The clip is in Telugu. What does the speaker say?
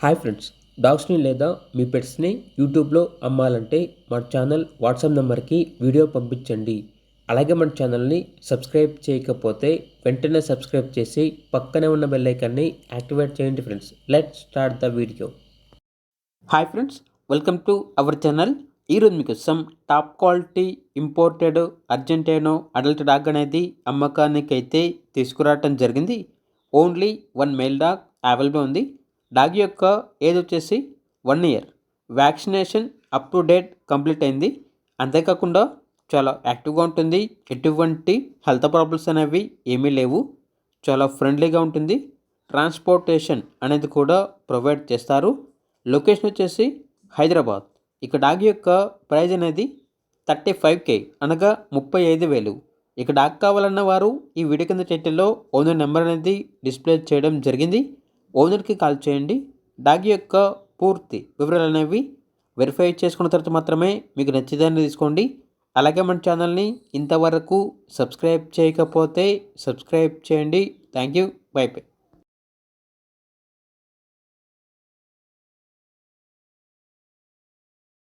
హాయ్ ఫ్రెండ్స్, డాగ్స్ని లేదా మీ పెట్స్ని యూట్యూబ్లో అమ్మాలంటే మన ఛానల్ వాట్సాప్ నెంబర్కి వీడియో పంపించండి. అలాగే మన ఛానల్ని సబ్స్క్రైబ్ చేయకపోతే వెంటనే సబ్స్క్రైబ్ చేసి పక్కనే ఉన్న బెల్ ఐకాన్ని యాక్టివేట్ చేయండి friends. Let's start the video. Hi friends, welcome to our channel. ఈరోజు మీకోసం top quality imported Argentino adult dog అనేది అమ్మకానికి అయితే తీసుకురావటం జరిగింది. Only one male dog available ఉంది. డాగ్ యొక్క ఏజ్ వచ్చేసి 1 year. Vaccination up to date complete అయింది. అంతేకాకుండా చాలా యాక్టివ్గా ఉంటుంది. ఎటువంటి హెల్త్ ప్రాబ్లమ్స్ అనేవి ఏమీ లేవు. చాలా ఫ్రెండ్లీగా ఉంటుంది. ట్రాన్స్పోర్టేషన్ అనేది కూడా ప్రొవైడ్ చేస్తారు. లొకేషన్ వచ్చేసి హైదరాబాద్. ఇక డాగ్ యొక్క ప్రైజ్ అనేది 35K అనగా 35,000. ఇక డాగ్ కావాలన్న వారు ఈ వీడియో కింద టైటిల్లో ఓనర్ నెంబర్ అనేది డిస్ప్లే చేయడం జరిగింది. ఓనర్కి కాల్ చేయండి. డాగ్ యొక్క పూర్తి వివరాలు అనేవి వెరిఫై చేసుకున్న తర్వాత మాత్రమే మీకు నచ్చేదాన్ని తీసుకోండి. అలాగే మన ఛానల్ని ఇంతవరకు సబ్స్క్రైబ్ చేయకపోతే సబ్స్క్రైబ్ చేయండి. Thank you. By by.